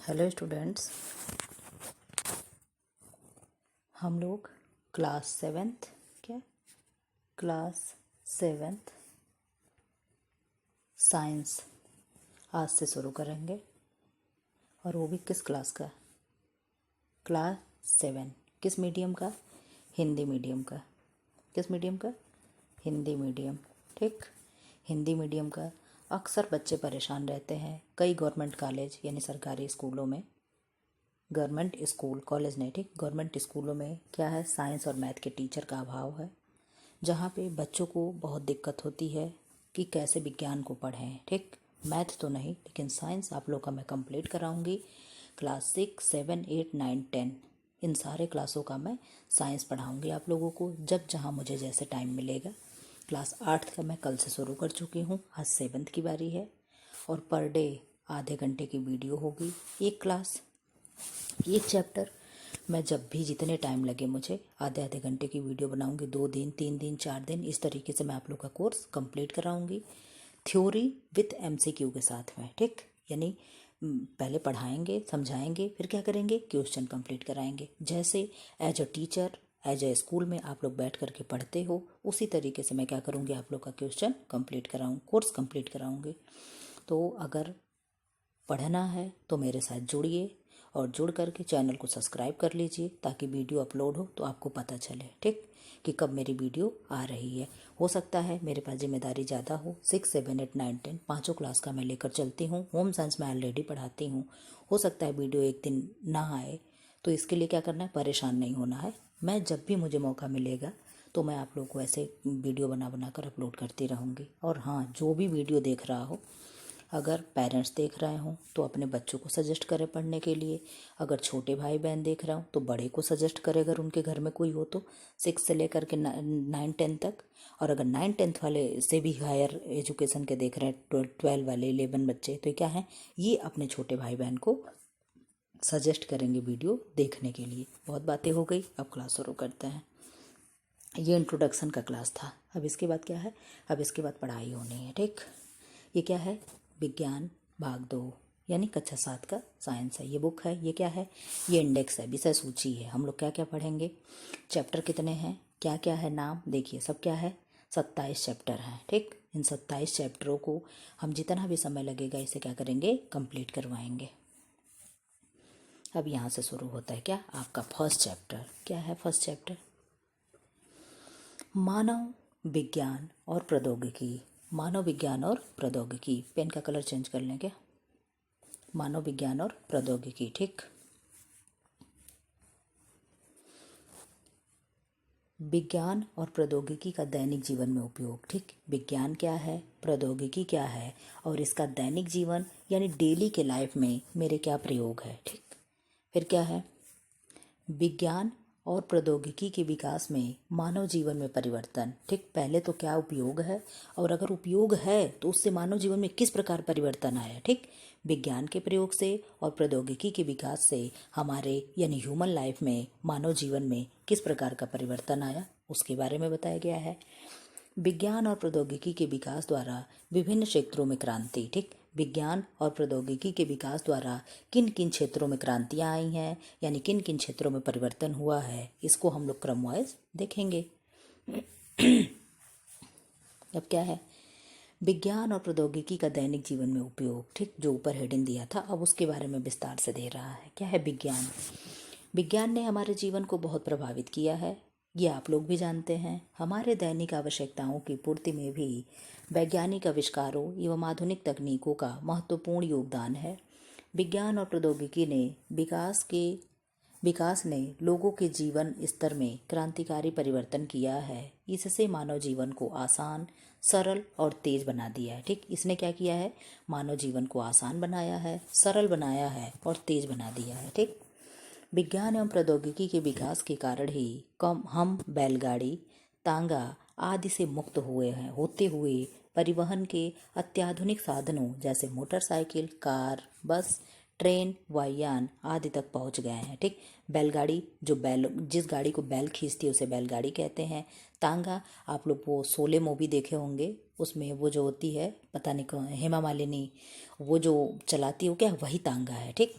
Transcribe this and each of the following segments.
Hello students, हम लोग class seventh science आज से शुरू करेंगे। और वो भी किस क्लास का? क्लास 7। किस मीडियम का? हिंदी मीडियम का। किस मीडियम का? हिंदी मीडियम। ठीक, हिंदी मीडियम का। अक्सर बच्चे परेशान रहते हैं कई गवर्नमेंट कॉलेज यानी सरकारी स्कूलों में, गवर्नमेंट स्कूल कॉलेज नहीं, ठीक, गवर्नमेंट स्कूलों में क्या है, साइंस और मैथ के टीचर का अभाव है, जहाँ पे बच्चों को बहुत दिक्कत होती है कि कैसे विज्ञान को पढ़ें। ठीक, मैथ तो नहीं लेकिन साइंस आप लोग का मैं कंप्लीट कराऊंगी। क्लास 6, 7, 8, 9, 10 इन सारे क्लासों का मैं साइंस पढ़ाऊंगी आप लोगों को जब जहाँ मुझे जैसे टाइम मिलेगा। क्लास 8 का मैं कल से शुरू कर चुकी हूँ, आज 7th की बारी है। और पर डे आधे घंटे की वीडियो होगी, एक क्लास, एक चैप्टर। मैं जब भी जितने टाइम लगे मुझे आधे आधे घंटे की वीडियो बनाऊंगी, 2 दिन 3 दिन 4 दिन इस तरीके से मैं आप लोग का कोर्स कंप्लीट कराऊंगी, थ्योरी विथ एमसीक्यू के साथ में। ठीक, यानी पहले पढ़ाएंगे समझाएंगे, फिर क्या करेंगे, क्वेश्चन कंप्लीट कराएंगे। जैसे as a teacher as a school में आप लोग बैठ करके पढ़ते हो, उसी तरीके से मैं क्या करूँगी, आप लोग का क्वेश्चन कंप्लीट कराऊँ, कोर्स कंप्लीट कराऊँगी। तो अगर पढ़ना है तो मेरे साथ जुड़िए और जुड़ करके चैनल को सब्सक्राइब कर लीजिए ताकि वीडियो अपलोड हो तो आपको पता चले, ठीक, कि कब मेरी वीडियो आ रही है। हो सकता है मेरे पास जिम्मेदारी ज़्यादा हो, 6, 7, 8, 9, 10 पाँचों क्लास का मैं लेकर चलती हूँ। होम साइंस में ऑलरेडी पढ़ाती हूँ। हो सकता है वीडियो एक दिन ना आए, तो इसके लिए क्या करना है, परेशान नहीं होना है। मैं जब भी मुझे मौका मिलेगा तो मैं आप लोगों को ऐसे वीडियो बना बना कर अपलोड करती रहूँगी। और हाँ, जो भी वीडियो देख रहा हो, अगर पेरेंट्स देख रहे हों तो अपने बच्चों को सजेस्ट करें पढ़ने के लिए, अगर छोटे भाई बहन देख रहे हो तो बड़े को सजेस्ट करें अगर उनके घर में कोई हो तो, 6 से लेकर के 9, 10 तक। और अगर 9, 10 वाले से भी हायर एजुकेशन के देख रहे हैं, 12 वाले 11 बच्चे, तो क्या है, ये अपने छोटे भाई बहन को सजेस्ट करेंगे वीडियो देखने के लिए। बहुत बातें हो गई, अब क्लास शुरू करते हैं। ये इंट्रोडक्शन का क्लास था। अब इसके बाद क्या है, अब इसके बाद पढ़ाई होनी है। ठीक, ये क्या है, विज्ञान भाग 2 यानी कक्षा 7 का साइंस है। ये बुक है, ये क्या है, ये इंडेक्स है, विषय सूची है। हम लोग क्या क्या पढ़ेंगे, चैप्टर कितने हैं, क्या क्या है, नाम देखिए, सब क्या है, 27 चैप्टर हैं। ठीक, इन 27 चैप्टरों को हम जितना भी समय लगेगा इसे क्या करेंगे, कंप्लीट करवाएंगे। अब यहाँ से शुरू होता है क्या, आपका फर्स्ट चैप्टर। क्या है फर्स्ट चैप्टर, मानव विज्ञान और प्रौद्योगिकी। मानव विज्ञान और प्रौद्योगिकी, पेन का कलर चेंज कर लें क्या, मानव विज्ञान और प्रौद्योगिकी। ठीक, विज्ञान और प्रौद्योगिकी का दैनिक जीवन में उपयोग। ठीक, विज्ञान क्या है, प्रौद्योगिकी क्या है, और इसका दैनिक जीवन यानी डेली के लाइफ में मेरे क्या प्रयोग है। ठीक, फिर क्या है, विज्ञान और प्रौद्योगिकी के विकास में मानव जीवन में परिवर्तन। ठीक, पहले तो क्या उपयोग है, और अगर उपयोग है तो उससे मानव जीवन में किस प्रकार परिवर्तन आया। ठीक, विज्ञान के प्रयोग से और प्रौद्योगिकी के विकास से हमारे यानी ह्यूमन लाइफ में, मानव जीवन में किस प्रकार का परिवर्तन आया, उसके बारे में बताया गया है। विज्ञान और प्रौद्योगिकी के विकास द्वारा विभिन्न क्षेत्रों में क्रांति। ठीक, विज्ञान और प्रौद्योगिकी के विकास द्वारा किन किन क्षेत्रों में क्रांतियाँ आई हैं, यानी किन किन क्षेत्रों में परिवर्तन हुआ है, इसको हम लोग क्रम वाइज देखेंगे। अब क्या है, विज्ञान और प्रौद्योगिकी का दैनिक जीवन में उपयोग। ठीक, जो ऊपर हेडिंग दिया था अब उसके बारे में विस्तार से दे रहा है। क्या है, विज्ञान। विज्ञान ने हमारे जीवन को बहुत प्रभावित किया है, ये आप लोग भी जानते हैं। हमारे दैनिक आवश्यकताओं की पूर्ति में भी वैज्ञानिक आविष्कारों एवं आधुनिक तकनीकों का महत्वपूर्ण योगदान है। विज्ञान और प्रौद्योगिकी ने विकास ने लोगों के जीवन स्तर में क्रांतिकारी परिवर्तन किया है। इससे मानव जीवन को आसान, सरल और तेज बना दिया है। ठीक, इसने क्या किया है, मानव जीवन को आसान बनाया है, सरल बनाया है और तेज बना दिया है। ठीक, विज्ञान एवं प्रौद्योगिकी के विकास के कारण ही हम बैलगाड़ी, तांगा आदि से मुक्त होते हुए परिवहन के अत्याधुनिक साधनों जैसे मोटरसाइकिल, कार, बस, ट्रेन, वायुयान आदि तक पहुंच गए हैं। ठीक, बैलगाड़ी, जिस गाड़ी को बैल खींचती है उसे बैलगाड़ी कहते हैं। तांगा, आप लोग वो शोले मूवी देखे होंगे, उसमें वो जो होती है, पता नहीं कौन, हेमा मालिनी, वो जो चलाती है वो क्या, वही तांगा है। ठीक,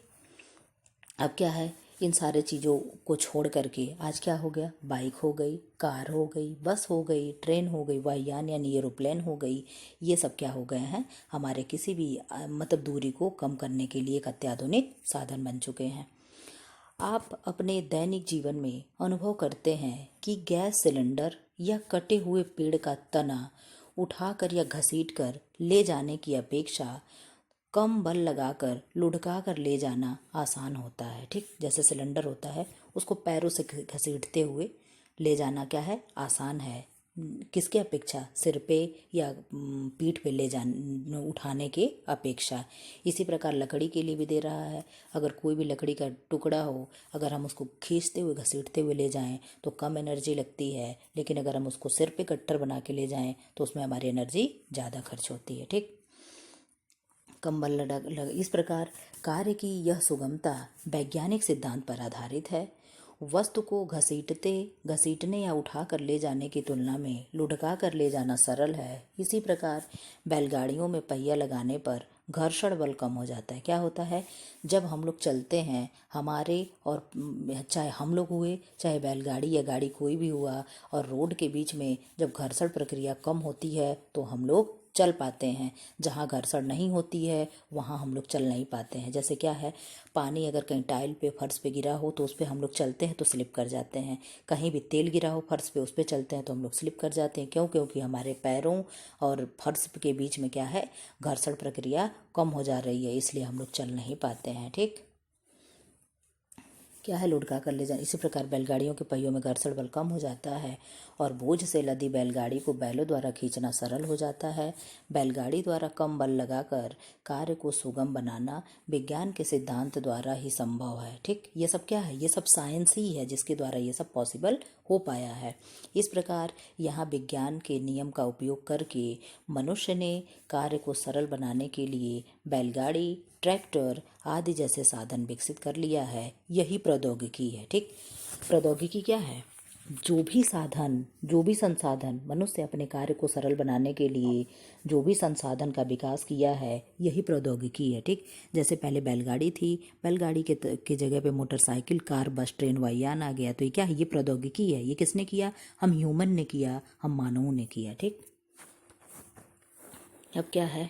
अब क्या है, इन सारे चीज़ों को छोड़ करके आज क्या हो गया, बाइक हो गई, कार हो गई, बस हो गई, ट्रेन हो गई, वायुयान यानी एरोप्लेन हो गई। ये सब क्या हो गए हैं, हमारे किसी भी मतलब दूरी को कम करने के लिए एक अत्याधुनिक साधन बन चुके हैं। आप अपने दैनिक जीवन में अनुभव करते हैं कि गैस सिलेंडर या कटे हुए पेड़ का तना उठाकर या घसीटकर ले जाने की अपेक्षा कम बल लगाकर लुढ़का कर ले जाना आसान होता है। ठीक, जैसे सिलेंडर होता है उसको पैरों से घसीटते हुए ले जाना क्या है, आसान है। किसके अपेक्षा, सिर पे या पीठ पे ले जाने उठाने के अपेक्षा। इसी प्रकार लकड़ी के लिए भी दे रहा है। अगर कोई भी लकड़ी का टुकड़ा हो, अगर हम उसको खींचते हुए घसीटते हुए ले जाएं तो कम एनर्जी लगती है, लेकिन अगर हम उसको सिर पे कट्टर बना के ले जाएं तो उसमें हमारी एनर्जी ज़्यादा खर्च होती है। ठीक, कंबल लग इस प्रकार कार्य की यह सुगमता वैज्ञानिक सिद्धांत पर आधारित है। वस्तु को घसीटने या उठा कर ले जाने की तुलना में लुढ़का कर ले जाना सरल है। इसी प्रकार बैलगाड़ियों में पहिया लगाने पर घर्षण बल कम हो जाता है। क्या होता है, जब हम लोग चलते हैं, हमारे और चाहे हम लोग हुए चाहे बैलगाड़ी या गाड़ी कोई भी हुआ, और रोड के बीच में जब घर्षण प्रक्रिया कम होती है तो हम लोग चल पाते हैं। जहाँ घर्षण नहीं होती है वहाँ हम लोग चल नहीं पाते हैं। जैसे क्या है, पानी अगर कहीं टाइल पे फर्श पे गिरा हो तो उस पर हम लोग चलते हैं तो स्लिप कर जाते हैं। कहीं भी तेल गिरा हो फर्श पे, उस पर चलते हैं तो हम लोग स्लिप कर जाते हैं। क्यों? क्योंकि हमारे पैरों और फर्श के बीच में क्या है, घर्षण प्रक्रिया कम हो जा रही है, इसलिए हम लोग चल नहीं पाते हैं। ठीक, क्या है, लुढ़का कर ले जाए। इसी प्रकार बैलगाड़ियों के पहियों में घर्षण बल कम हो जाता है और बोझ से लदी बैलगाड़ी को बैलों द्वारा खींचना सरल हो जाता है। बैलगाड़ी द्वारा कम बल लगाकर कार्य को सुगम बनाना विज्ञान के सिद्धांत द्वारा ही संभव है। ठीक, ये सब क्या है, ये सब साइंस ही है जिसके द्वारा ये सब पॉसिबल हो पाया है। इस प्रकार यहाँ विज्ञान के नियम का उपयोग करके मनुष्य ने कार्य को सरल बनाने के लिए बैलगाड़ी, ट्रैक्टर आदि जैसे साधन विकसित कर लिया है। यही प्रौद्योगिकी है। ठीक, प्रौद्योगिकी क्या है, जो भी साधन, जो भी संसाधन मनुष्य अपने कार्य को सरल बनाने के लिए जो भी संसाधन का विकास किया है, यही प्रौद्योगिकी है। ठीक, जैसे पहले बैलगाड़ी थी, बैलगाड़ी के जगह पे मोटरसाइकिल, कार, बस, ट्रेन, वायुयान आ गया, तो ये क्या है, ये प्रौद्योगिकी है। ये किसने किया, हम ह्यूमन ने किया, हम मानवों ने किया। ठीक, अब क्या है,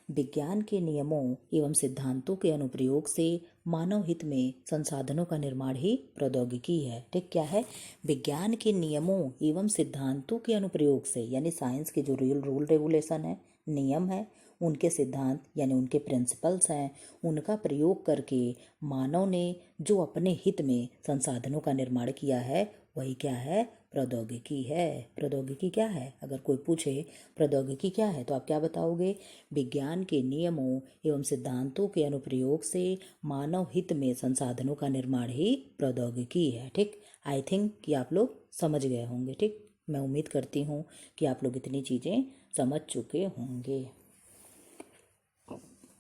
विज्ञान के नियमों एवं सिद्धांतों के अनुप्रयोग से मानव हित में संसाधनों का निर्माण ही प्रौद्योगिकी है। ठीक, क्या है, विज्ञान के नियमों एवं सिद्धांतों के अनुप्रयोग से, यानी साइंस के जो रूल रेगुलेशन है, नियम है, उनके सिद्धांत यानी उनके प्रिंसिपल्स हैं, उनका प्रयोग करके मानव ने जो अपने हित में संसाधनों का निर्माण किया है, वही क्या है, प्रौद्योगिकी है। प्रौद्योगिकी क्या है, अगर कोई पूछे प्रौद्योगिकी क्या है तो आप क्या बताओगे, विज्ञान के नियमों एवं सिद्धांतों के अनुप्रयोग से मानव हित में संसाधनों का निर्माण ही प्रौद्योगिकी है। ठीक, आई थिंक कि आप लोग समझ गए होंगे। ठीक, मैं उम्मीद करती हूँ कि आप लोग इतनी चीज़ें समझ चुके होंगे।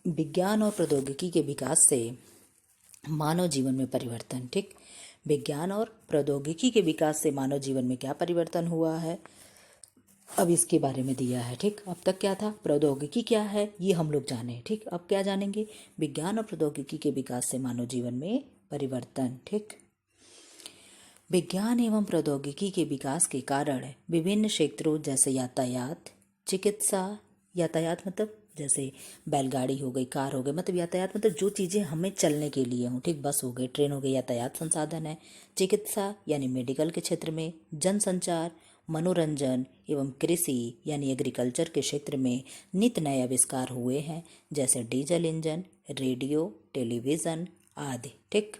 विज्ञान और प्रौद्योगिकी के विकास से मानव जीवन में परिवर्तन। ठीक, विज्ञान और प्रौद्योगिकी के विकास से मानव जीवन में क्या परिवर्तन हुआ है, अब इसके बारे में दिया है। ठीक, अब तक क्या था, प्रौद्योगिकी क्या है ये हम लोग जाने। ठीक, अब क्या जानेंगे, विज्ञान और प्रौद्योगिकी के विकास से मानव जीवन में परिवर्तन। ठीक, विज्ञान एवं प्रौद्योगिकी के विकास के कारण विभिन्न क्षेत्रों जैसे यातायात, चिकित्सा, यातायात मतलब जैसे बैलगाड़ी हो गई, कार हो गई, मतलब यातायात मतलब जो चीज़ें हमें चलने के लिए हों। ठीक, बस हो गई, ट्रेन हो गई, यातायात संसाधन है। चिकित्सा यानी मेडिकल के क्षेत्र में, जनसंचार, मनोरंजन एवं कृषि यानी एग्रीकल्चर के क्षेत्र में नित नए आविष्कार हुए हैं, जैसे डीजल इंजन, रेडियो, टेलीविज़न आदि। ठीक,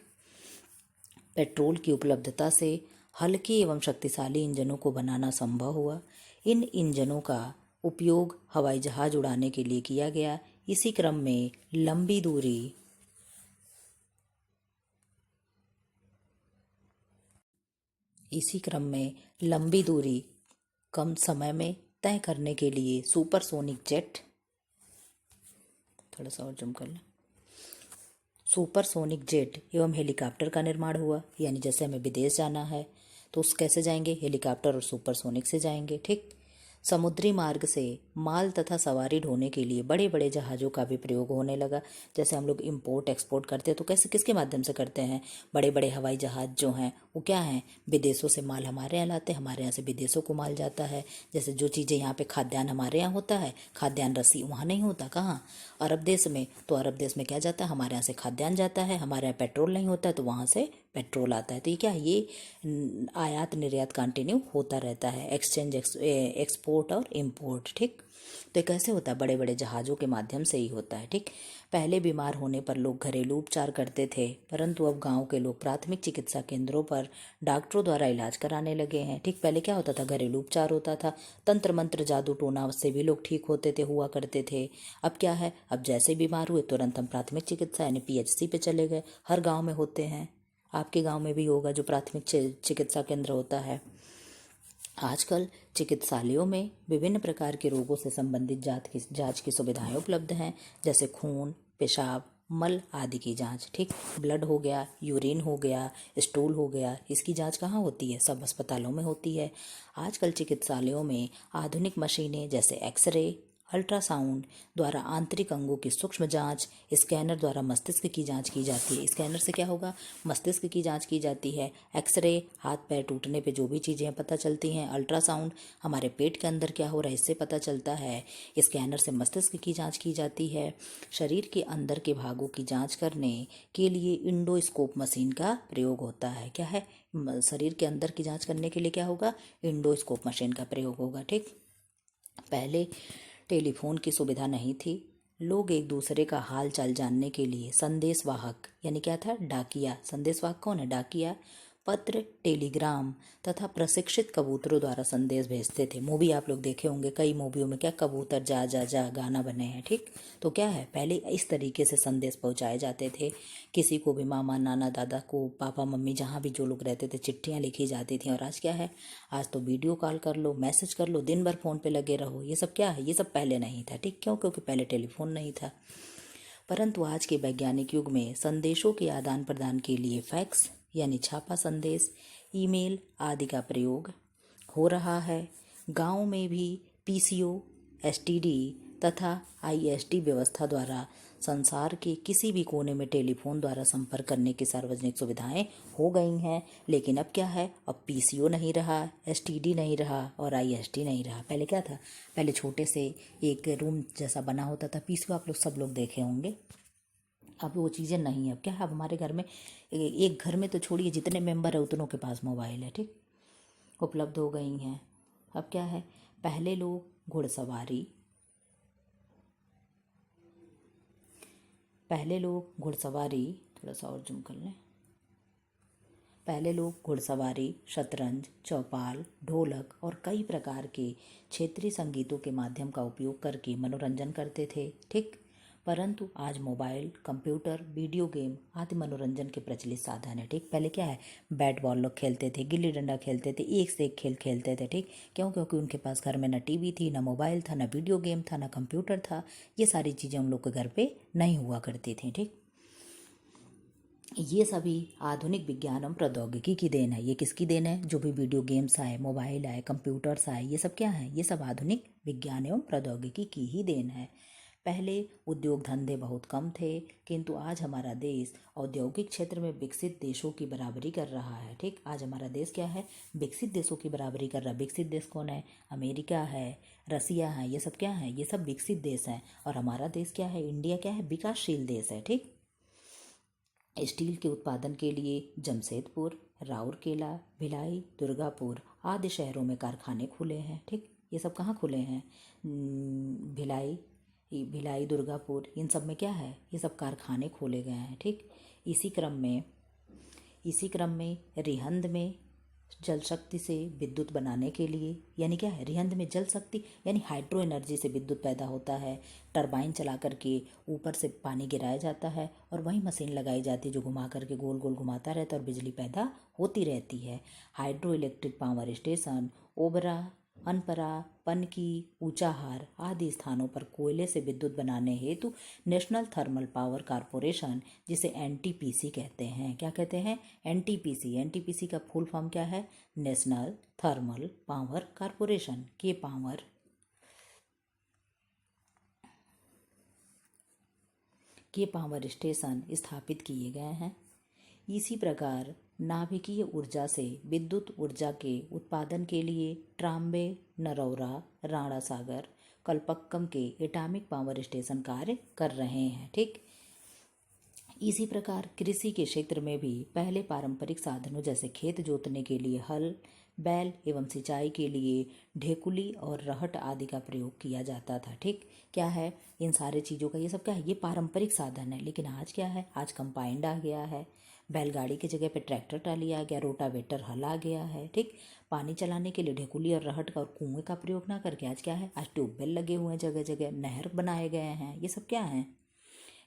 पेट्रोल की उपलब्धता से हल्के एवं शक्तिशाली इंजनों को बनाना संभव हुआ। इन इंजनों का उपयोग हवाई जहाज उड़ाने के लिए किया गया। इसी क्रम में लंबी दूरी कम समय में तय करने के लिए सुपरसोनिक जेट, थोड़ा सा और जूम कर लें, सुपरसोनिक जेट एवं हेलीकॉप्टर का निर्माण हुआ। यानी जैसे हमें विदेश जाना है तो उस कैसे जाएंगे, हेलीकॉप्टर और सुपरसोनिक से जाएंगे। ठीक, समुद्री मार्ग से माल तथा सवारी ढोने के लिए बड़े बड़े जहाज़ों का भी प्रयोग होने लगा। जैसे हम लोग इंपोर्ट एक्सपोर्ट करते हैं तो कैसे किसके माध्यम से करते हैं? बड़े बड़े हवाई जहाज़ जो हैं वो क्या हैं? विदेशों से माल हमारे यहाँ लाते हैं, हमारे यहाँ से विदेशों को माल जाता है। जैसे जो चीज़ें यहाँ पे खाद्यान्न हमारे यहाँ होता है, खाद्यान्न रस्सी वहाँ नहीं होता, कहाँ? अरब देश में। तो अरब देश में क्या जाता है? हमारे यहाँ से खाद्यान्न जाता है, हमारे यहाँ पेट्रोल नहीं होता है तो वहाँ से पेट्रोल आता है। तो ये क्या है? ये आयात निर्यात कंटिन्यू होता रहता है, एक्सचेंज एक्सपोर्ट और इम्पोर्ट। ठीक, तो ये कैसे होता है? बड़े बड़े जहाज़ों के माध्यम से ही होता है। ठीक, पहले बीमार होने पर लोग घरेलू उपचार करते थे, परंतु अब गांव के लोग प्राथमिक चिकित्सा केंद्रों पर डॉक्टरों द्वारा इलाज कराने लगे हैं। ठीक, पहले क्या होता था? घरेलू उपचार होता था, तंत्र मंत्र जादू टोना से भी लोग ठीक होते थे, हुआ करते थे। अब क्या है? अब जैसे बीमार हुए तुरंत हम प्राथमिक चिकित्सा यानी PHC पे चले गए। हर गाँव में होते हैं, आपके गांव में भी होगा जो प्राथमिक चिकित्सा केंद्र होता है। आजकल चिकित्सालयों में विभिन्न प्रकार के रोगों से संबंधित जांच की सुविधाएं उपलब्ध हैं, जैसे खून, पेशाब, मल आदि की जांच। ठीक, ब्लड हो गया, यूरिन हो गया, स्टूल हो गया, इसकी जांच कहाँ होती है? सब अस्पतालों में होती है। आजकल चिकित्सालयों में आधुनिक मशीनें जैसे एक्सरे, अल्ट्रासाउंड द्वारा आंतरिक अंगों की सूक्ष्म जांच, स्कैनर द्वारा मस्तिष्क की जांच की जाती है। स्कैनर से क्या होगा? मस्तिष्क की जांच की जाती है। एक्सरे हाथ पैर टूटने पे जो भी चीज़ें पता चलती हैं। अल्ट्रासाउंड हमारे पेट के अंदर क्या हो रहा है इससे पता चलता है। स्कैनर से मस्तिष्क की जांच की जाती है। शरीर के अंदर के भागों की जाँच करने के लिए इंडोस्कोप मशीन का प्रयोग होता है। क्या है? शरीर के अंदर की जाँच करने के लिए क्या होगा? इंडोस्कोप मशीन का प्रयोग होगा। ठीक, पहले टेलीफोन की सुविधा नहीं थी। लोग एक दूसरे का हाल चाल जानने के लिए संदेशवाहक यानी क्या था? डाकिया। संदेशवाहक कौन है? डाकिया पत्र, टेलीग्राम तथा प्रशिक्षित कबूतरों द्वारा संदेश भेजते थे। मूवी आप लोग देखे होंगे, कई मूवियों में क्या कबूतर जा जा जा गाना बने हैं। ठीक, तो क्या है? पहले इस तरीके से संदेश पहुंचाए जाते थे। किसी को भी मामा नाना दादा को, पापा मम्मी जहाँ भी जो लोग रहते थे, चिट्ठियाँ लिखी जाती थी। और आज क्या है? आज तो वीडियो कॉल कर लो, मैसेज कर लो, दिन भर फ़ोन पे लगे रहो। ये सब क्या है? ये सब पहले नहीं था। ठीक, क्यों? क्योंकि पहले टेलीफोन नहीं था। परंतु आज के वैज्ञानिक युग में संदेशों के आदान प्रदान के लिए फैक्स यानी छापा संदेश, ईमेल आदि का प्रयोग हो रहा है। गांव में भी PCO, STD तथा ISD व्यवस्था द्वारा संसार के किसी भी कोने में टेलीफोन द्वारा संपर्क करने की सार्वजनिक सुविधाएं हो गई हैं। लेकिन अब क्या है? अब PCO नहीं रहा, STD नहीं रहा और ISD नहीं रहा। पहले क्या था? पहले छोटे से एक रूम जैसा बना होता था। PCO आप लोग सब लोग देखे होंगे। अब वो चीज़ें नहीं है। अब क्या है? अब हमारे घर में एक घर में तो छोड़िए, जितने मेंबर है उतनों के पास मोबाइल है। ठीक, उपलब्ध हो गई हैं। अब क्या है? पहले लोग घुड़सवारी थोड़ा सा और जूम कर लें। पहले लोग घुड़सवारी, शतरंज, चौपाल, ढोलक और कई प्रकार के क्षेत्रीय संगीतों के माध्यम का उपयोग करके मनोरंजन करते थे। ठीक, परंतु आज मोबाइल, कंप्यूटर, वीडियो गेम आदि मनोरंजन के प्रचलित साधन है। ठीक, पहले क्या है? बैट बॉल लोग खेलते थे, गिल्ली डंडा खेलते थे, एक से एक खेल खेलते थे। ठीक, क्यों? क्योंकि उनके पास घर में ना TV थी, ना मोबाइल था, ना वीडियो गेम था, ना कंप्यूटर था। ये सारी चीज़ें उन लोग के घर पे नहीं हुआ करती थी। ठीक, ये सभी आधुनिक विज्ञान एवं प्रौद्योगिकी की देन है। ये किसकी देन है? जो भी वीडियो गेम्स आए, मोबाइल आए, कंप्यूटर्स आए, ये सब क्या है? ये सब आधुनिक विज्ञान एवं प्रौद्योगिकी की ही देन है। पहले उद्योग धंधे बहुत कम थे, किंतु आज हमारा देश औद्योगिक क्षेत्र में विकसित देशों की बराबरी कर रहा है। ठीक, आज हमारा देश क्या है? विकसित देशों की बराबरी कर रहा है। विकसित देश कौन है? अमेरिका है, रसिया है, ये सब क्या है? ये सब विकसित देश हैं। और हमारा देश क्या है? इंडिया क्या है? विकासशील देश है। ठीक, स्टील के उत्पादन के लिए जमशेदपुर, राउरकेला, भिलाई, दुर्गापुर आदि शहरों में कारखाने खुले हैं। ठीक, ये सब कहाँ खुले हैं? भिलाई, दुर्गापुर, इन सब में क्या है? ये सब कारखाने खोले गए हैं। ठीक, इसी क्रम में रिहंद में जल शक्ति से विद्युत बनाने के लिए यानी क्या है? रिहंद में जल शक्ति यानी हाइड्रो एनर्जी से विद्युत पैदा होता है। टरबाइन चला करके ऊपर से पानी गिराया जाता है और वही मशीन लगाई जाती है जो घुमा करके गोल गोल घुमाता रहता है और बिजली पैदा होती रहती है। Hydro electric power station Obra, Anpara, Panki, Unchahar आदि स्थानों पर कोयले से विद्युत बनाने हेतु नेशनल थर्मल पावर कॉरपोरेशन, जिसे एनटीपीसी कहते हैं, क्या कहते हैं, एनटीपीसी। एनटीपीसी का फुल फॉर्म क्या है, नेशनल थर्मल पावर कॉरपोरेशन। के पावर स्टेशन स्थापित किए गए हैं। इसी प्रकार नाभिकीय ऊर्जा से विद्युत ऊर्जा के उत्पादन के लिए ट्राम्बे, नरौरा, राणा सागर, कलपक्कम के एटॉमिक पावर स्टेशन कार्य कर रहे हैं। ठीक, इसी प्रकार कृषि के क्षेत्र में भी पहले पारंपरिक साधनों जैसे खेत जोतने के लिए हल, बैल एवं सिंचाई के लिए ढेकुली और रहट आदि का प्रयोग किया जाता था। ठीक, क्या है, इन सारे चीज़ों का ये सब क्या है, ये पारंपरिक साधन है। लेकिन आज क्या है, आज कंपाइंड आ गया है, बैलगाड़ी की जगह पे ट्रैक्टर ट्राली आ गया, रोटावेटर हल आ गया है। ठीक, पानी चलाने के लिए ढेकुली और रहट का और कुएं का प्रयोग ना करके आज क्या है, आज ट्यूबवेल लगे हुए हैं, जगह जगह नहर बनाए गए हैं। ये सब क्या है,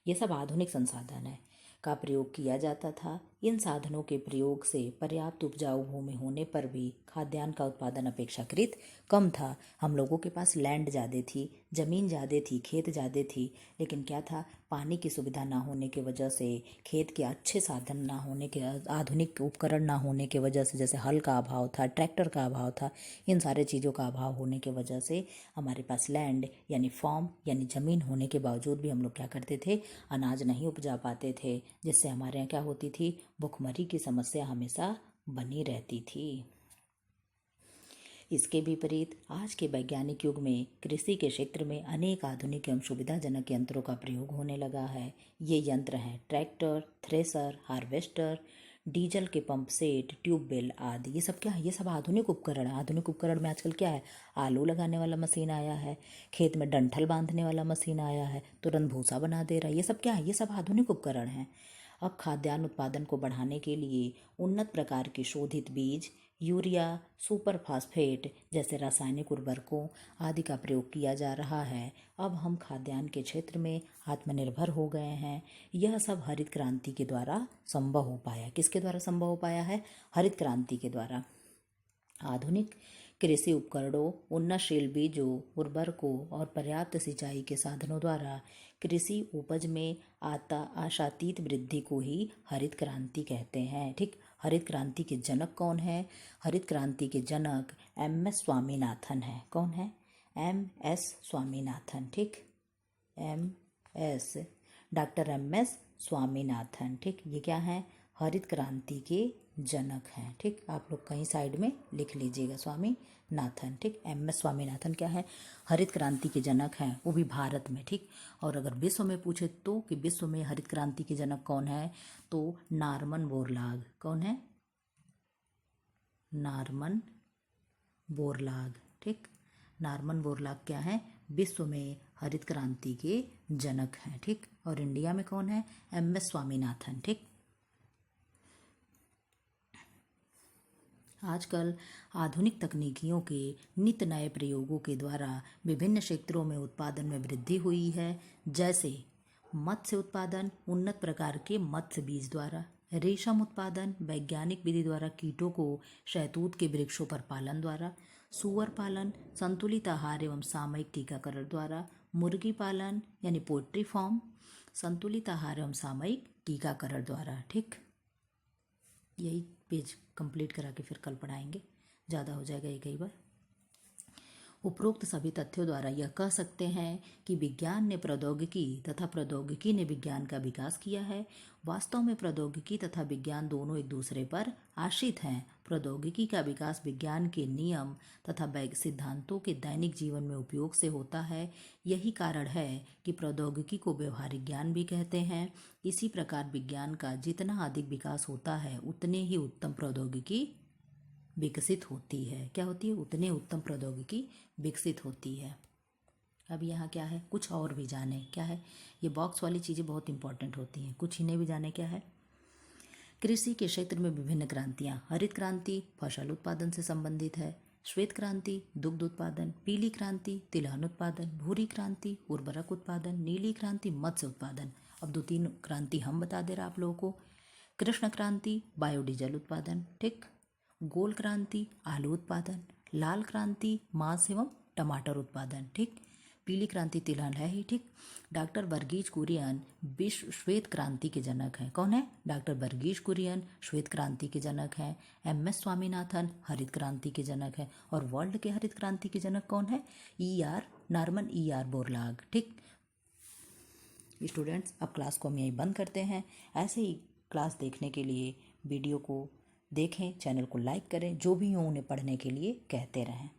ये सब आधुनिक संसाधन है का प्रयोग किया जाता था। इन साधनों के प्रयोग से पर्याप्त उपजाऊ भूमि होने पर भी खाद्यान्न का उत्पादन अपेक्षाकृत कम था। हम लोगों के पास लैंड ज़्यादा थी, ज़मीन ज़्यादा थी, खेत ज़्यादा थी, लेकिन क्या था, पानी की सुविधा ना होने की वजह से, खेत के अच्छे साधन ना होने के, आधुनिक उपकरण ना होने की वजह से, जैसे हल का अभाव था, ट्रैक्टर का अभाव था, इन सारे चीज़ों का अभाव होने की वजह से हमारे पास लैंड यानी फॉर्म यानी ज़मीन होने के बावजूद भी हम लोग क्या करते थे, अनाज नहीं उपजा पाते थे, जिससे हमारे यहाँ क्या होती थी, भुखमरी की समस्या हमेशा बनी रहती थी। इसके विपरीत आज के वैज्ञानिक युग में कृषि के क्षेत्र में अनेक आधुनिक एवं सुविधाजनक यंत्रों का प्रयोग होने लगा है। ये यंत्र हैं ट्रैक्टर, थ्रेसर, हार्वेस्टर, डीजल के पंप सेट, ट्यूबवेल आदि। ये सब क्या है, ये सब आधुनिक उपकरण है। आधुनिक उपकरण में आजकल क्या है, आलू लगाने वाला मशीन आया है, खेत में डंठल बांधने वाला मशीन आया है, तुरंत भूसा बना दे रहा है। ये सब क्या है, ये सब आधुनिक उपकरण हैं। अब खाद्यान्न उत्पादन को बढ़ाने के लिए उन्नत प्रकार के शोधित बीज, यूरिया, सुपर फास्फेट जैसे रासायनिक उर्वरकों आदि का प्रयोग किया जा रहा है। अब हम खाद्यान्न के क्षेत्र में आत्मनिर्भर हो गए हैं। यह सब हरित क्रांति के द्वारा संभव हो पाया। किसके द्वारा संभव हो पाया है, हरित क्रांति के द्वारा। आधुनिक कृषि उपकरणों, उन्नतशील बीजों, उर्वरकों और पर्याप्त सिंचाई के साधनों द्वारा कृषि उपज में आशातीत वृद्धि को ही हरित क्रांति कहते हैं। ठीक, हरित क्रांति के जनक कौन है, हरित क्रांति के जनक MS स्वामीनाथन है। कौन है, MS स्वामीनाथन। ठीक, डॉक्टर MS स्वामीनाथन। ठीक, ये क्या है, हरित क्रांति के जनक हैं। ठीक, आप लोग कहीं साइड में लिख लीजिएगा स्वामीनाथन। ठीक, MS स्वामीनाथन क्या है, हरित क्रांति के जनक हैं, वो भी भारत में। ठीक, और अगर विश्व में पूछे तो कि विश्व में हरित क्रांति के जनक कौन है, तो नॉर्मन बोरलाग। कौन है, नॉर्मन बोरलाग। ठीक, नॉर्मन बोरलाग क्या है, विश्व में हरित क्रांति के जनक हैं। ठीक, और इंडिया में कौन है, MS स्वामीनाथन। ठीक, आजकल आधुनिक तकनीकियों के नित्य नए प्रयोगों के द्वारा विभिन्न क्षेत्रों में उत्पादन में वृद्धि हुई है। जैसे मत्स्य उत्पादन उन्नत प्रकार के मत्स्य बीज द्वारा, रेशम उत्पादन वैज्ञानिक विधि द्वारा कीटों को शहतूत के वृक्षों पर पालन द्वारा, सुअर पालन संतुलित आहार एवं सामयिक टीकाकरण द्वारा, मुर्गी पालन यानी पोल्ट्री फार्म संतुलित आहार एवं सामयिक टीकाकरण द्वारा। ठीक, यही पेज कंप्लीट करा के फिर कल पढ़ाएंगे, ज़्यादा हो जाएगा ये कई बार। उपरोक्त सभी तथ्यों द्वारा यह कह सकते हैं कि विज्ञान ने प्रौद्योगिकी तथा प्रौद्योगिकी ने विज्ञान का विकास किया है। वास्तव में प्रौद्योगिकी तथा विज्ञान दोनों एक दूसरे पर आश्रित हैं। प्रौद्योगिकी का विकास विज्ञान के नियम तथा सिद्धांतों के दैनिक जीवन में उपयोग से होता है। यही कारण है कि प्रौद्योगिकी को व्यवहारिक ज्ञान भी कहते हैं। इसी प्रकार विज्ञान का जितना अधिक विकास होता है उतने ही उत्तम प्रौद्योगिकी विकसित होती है। क्या होती है, उतने उत्तम प्रौद्योगिकी विकसित होती है। अब यहाँ क्या है, कुछ और भी जाने। क्या है, ये बॉक्स वाली चीज़ें बहुत इंपॉर्टेंट होती हैं, कुछ इन्हें भी जाने। क्या है, कृषि के क्षेत्र में विभिन्न क्रांतियाँ। हरित क्रांति फसल उत्पादन से संबंधित है, श्वेत क्रांति दुग्ध उत्पादन, पीली क्रांति तिलहन उत्पादन, भूरी क्रांति उर्वरक उत्पादन, नीली क्रांति मत्स्य उत्पादन। अब 2-3 क्रांति हम बता दे रहा आप लोगों को। कृष्ण क्रांति बायोडीजल उत्पादन। ठीक, गोल क्रांति आलू उत्पादन, लाल क्रांति मांस एवं टमाटर उत्पादन, ठीक। पीली क्रांति तिलहन है ही, ठीक। डॉक्टर वर्गीज कुरियन विश्व श्वेत क्रांति के जनक हैं। कौन है? डॉक्टर वर्गीज कुरियन श्वेत क्रांति के जनक हैं। एम.एस. स्वामीनाथन हरित क्रांति के जनक हैं। और वर्ल्ड के हरित क्रांति के जनक कौन है? Norman E.R. बोरलाग, ठीक। स्टूडेंट्स, अब क्लास को हम यहीं बंद करते हैं। ऐसे ही क्लास देखने के लिए वीडियो को देखें, चैनल को लाइक करें, जो भी हो उन्हें पढ़ने के लिए कहते रहें।